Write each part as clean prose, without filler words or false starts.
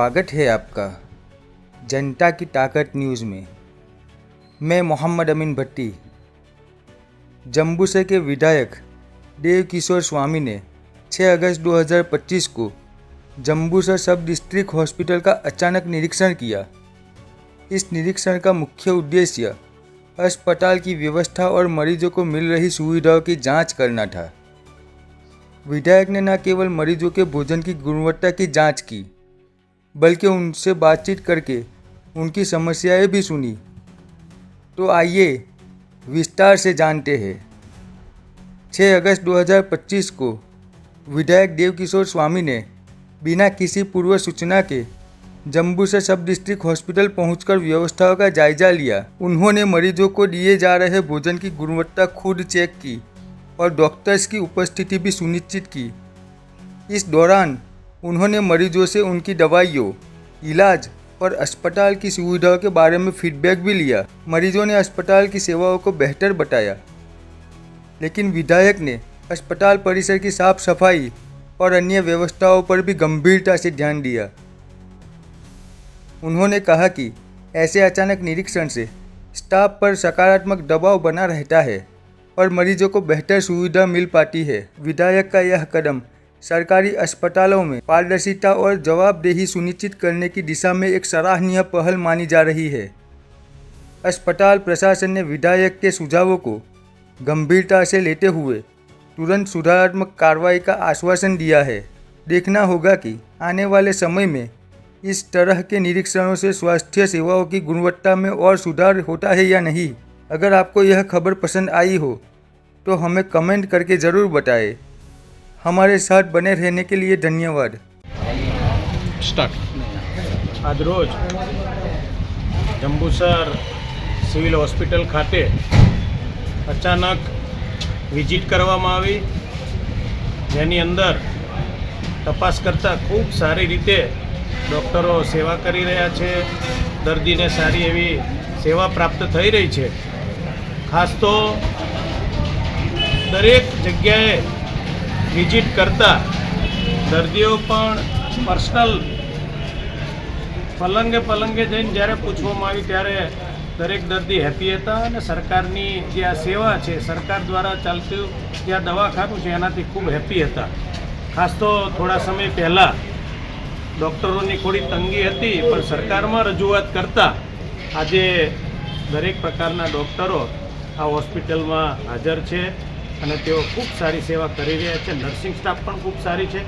स्वागत है आपका जनता की ताकत न्यूज़ में। मैं मोहम्मद अमीन भट्टी। जम्बूसर के विधायक देव किशोर स्वामी ने 6 अगस्त 2025 को जम्बूसर सब डिस्ट्रिक्ट हॉस्पिटल का अचानक निरीक्षण किया। इस निरीक्षण का मुख्य उद्देश्य अस्पताल की व्यवस्था और मरीजों को मिल रही सुविधाओं की जांच करना था। विधायक ने न केवल मरीजों के भोजन की गुणवत्ता की जांच की, बल्कि उनसे बातचीत करके उनकी समस्याएं भी सुनी। तो आइए विस्तार से जानते हैं। 6 अगस्त 2025 को विधायक देव किशोर स्वामी ने बिना किसी पूर्व सूचना के जम्बूसर सब डिस्ट्रिक्ट हॉस्पिटल पहुंचकर व्यवस्थाओं का जायजा लिया। उन्होंने मरीजों को दिए जा रहे भोजन की गुणवत्ता खुद चेक की और डॉक्टर्स की उपस्थिति भी सुनिश्चित की। इस दौरान उन्होंने मरीजों से उनकी दवाइयों, इलाज और अस्पताल की सुविधाओं के बारे में फीडबैक भी लिया। मरीजों ने अस्पताल की सेवाओं को बेहतर बताया, लेकिन विधायक ने अस्पताल परिसर की साफ सफाई और अन्य व्यवस्थाओं पर भी गंभीरता से ध्यान दिया। उन्होंने कहा कि ऐसे अचानक निरीक्षण से स्टाफ पर सकारात्मक दबाव बना रहता है और मरीजों को बेहतर सुविधा मिल पाती है। विधायक का यह कदम सरकारी अस्पतालों में पारदर्शिता और जवाबदेही सुनिश्चित करने की दिशा में एक सराहनीय पहल मानी जा रही है। अस्पताल प्रशासन ने विधायक के सुझावों को गंभीरता से लेते हुए तुरंत सुधारात्मक कार्रवाई का आश्वासन दिया है। देखना होगा कि आने वाले समय में इस तरह के निरीक्षणों से स्वास्थ्य सेवाओं की गुणवत्ता में और सुधार होता है या नहीं। अगर आपको यह खबर पसंद आई हो तो हमें कमेंट करके ज़रूर बताएं। हमारे साथ बने रहने के लिए धन्यवाद। आज रोज जम्बूसर સિવિલ હોસ્પિટલ ખાતે અચાનક વિઝિટ કરવામાં આવી, જેની અંદર તપાસ કરતાં ખૂબ સારી રીતે ડૉક્ટરો સેવા કરી રહ્યા છે। દર્દીને સારી એવી સેવા પ્રાપ્ત થઈ રહી છે। ખાસ તો દરેક જગ્યાએ વિઝિટ કરતા દર્દીઓ પણ પર્સનલ પલંગે જઈને જ્યારે પૂછવામાં આવી ત્યારે દરેક દર્દી હેપી હતા અને સરકારની જે આ સેવા છે, સરકાર દ્વારા ચાલતું જે આ દવાખાનું છે એનાથી ખૂબ હેપી હતા। ખાસ તો થોડા સમય પહેલાં ડૉક્ટરોની થોડી તંગી હતી, પણ સરકારમાં રજૂઆત કરતાં આજે દરેક પ્રકારના ડૉક્ટરો આ હોસ્પિટલમાં હાજર છે અને તેઓ ખૂબ સારી સેવા કરી રહ્યા છે। નર્સિંગ સ્ટાફ પણ ખૂબ સારી છે।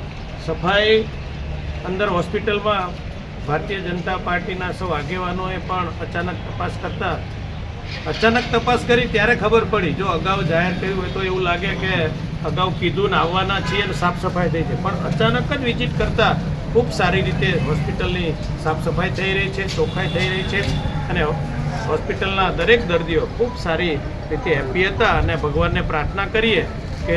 સફાઈ અંદર હોસ્પિટલમાં ભારતીય જનતા પાર્ટીના સૌ આગેવાનોએ પણ અચાનક તપાસ કરી ત્યારે ખબર પડી। જો અગાઉ જાહેર કર્યું હોય તો એવું લાગે કે અગાઉ કીધું ને આવવાના છીએ અને સાફ સફાઈ થઈ છે, પણ અચાનક જ વિઝિટ કરતાં ખૂબ સારી રીતે હોસ્પિટલની સાફ સફાઈ થઈ રહી છે, ચોખ્ખાઈ થઈ રહી છે અને હોસ્પિટલના દરેક દર્દીઓ ખૂબ સારી રીતે હેપી હતા અને ભગવાનને પ્રાર્થના કરીએ કે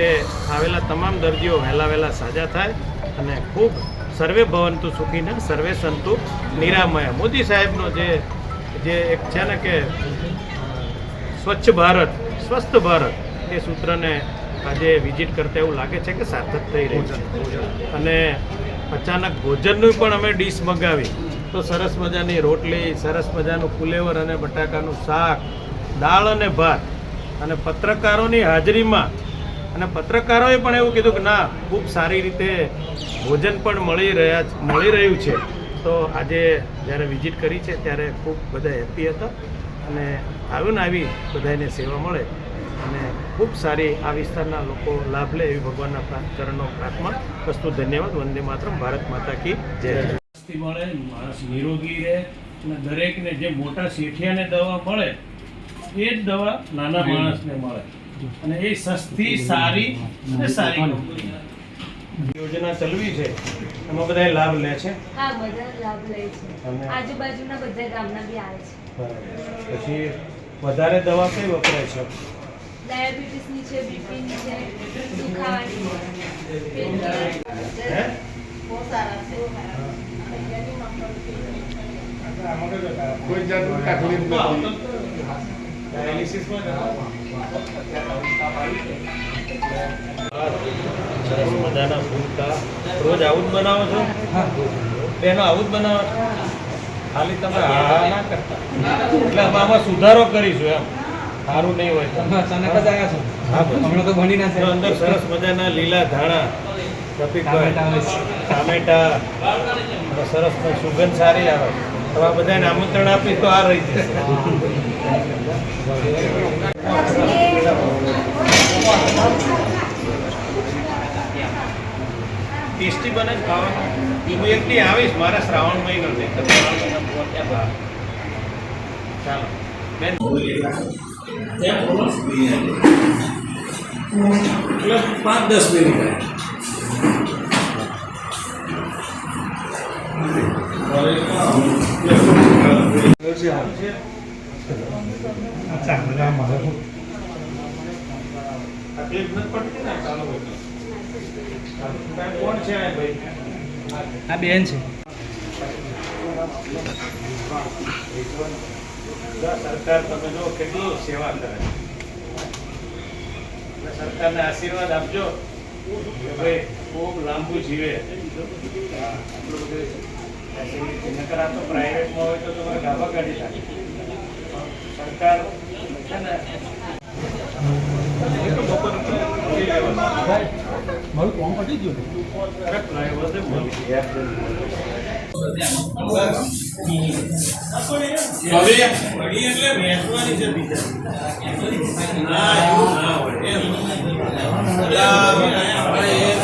આવેલા તમામ દર્દીઓ વહેલા સાજા થાય અને ખૂબ સર્વે ભવંતુ સુખીને સર્વે સંતુ નિરામય। મોદી સાહેબનો જે એક છે ને કે સ્વચ્છ ભારત સ્વસ્થ ભારત એ સૂત્રને આજે વિઝિટ કરતા એવું લાગે છે કે સાર્થક થઈ રહ્યું છે। અને અચાનક ભોજનનું પણ અમે ડીશ મગાવી તો સરસ મજાની રોટલી, સરસ મજાનું ફુલેવર અને બટાકાનું શાક, દાળ અને ભાત અને પત્રકારોની હાજરીમાં અને પત્રકારોએ પણ એવું કીધું કે ના ખૂબ સારી રીતે ભોજન પણ મળી રહ્યું છે। તો આજે જ્યારે વિઝિટ કરી છે ત્યારે ખૂબ બધા હેપી હતા અને આવી બધાને સેવા મળે અને ખૂબ સારી આ વિસ્તારના લોકો લાભ લે એવી ભગવાનના ચરણનો પ્રાર્થના વસ્તુ। ધન્યવાદ। વંદે માતરમ। ભારત માતા કી જય। મળે, માણસ નિરોગી રહે અને દરેકને જે મોટા શેઠિયાને દવા મળે એ જ દવા નાના માણસને મળે અને એ સસ્તી, સારી અને સારી યોજના ચલવી છે। એમાં બધા લાભ લે છે? હા, બધા લાભ લે છે। આજુબાજુના બધા ગામના બી આવે છે। પછી વધારે દવા કઈ વપરાય છે? ડાયાબિટીસની છે, બીપીની છે, દુખાવાની છે। બહુ સારા છે। કોઈ જાતનું તકલીફ નથી। ડાયાલિસિસમાં સરસ મજાના ફૂલકા રોજ આવું જ બનાવો છો? બેનો આવું જ બનાવો છો? ખાલી તમે હા હા ના કરતા એટલે અમે આમાં સુધારો કરીશું એમ સારું નહીં હોય તો. અચાનક જ આવ્યા છો. હા બસ. હમણાં તો બની ના તો અંદર સરસ મજાના લીલા ધાણા રફીકભાઈ, ટામેટા અને સરસ સુગંધ સારી આવે તો આ બધાને આમંત્રણ આપીશ તો આ રહી જશે. ટેસ્ટી બને જ ખાવાનું. હું એકથી આવીશ મારા શ્રાવણ મહિનો છે તો શ્રાવણ મહિના પૂરો ત્યાં બહાર. ચાલો બેન એટલે 5-10 મિનિટ કોણ છે આ ભાઈ? આ બેન છે. સરકાર તમે જો કેટલી સેવા કરે છે. સરકારને આશીર્વાદ આપજો કે ભાઈ ખૂબ લાંબુ જીવે. નકર આ તો પ્રાઇવેટમાં હોય તો તમારે ગાભા કાઢી નાખે. સરકાર છે ને બપોર મારું કોમ પટી ગયું. એટલે વેચવાની છે બીજા. ના એવું ના હોય એમ.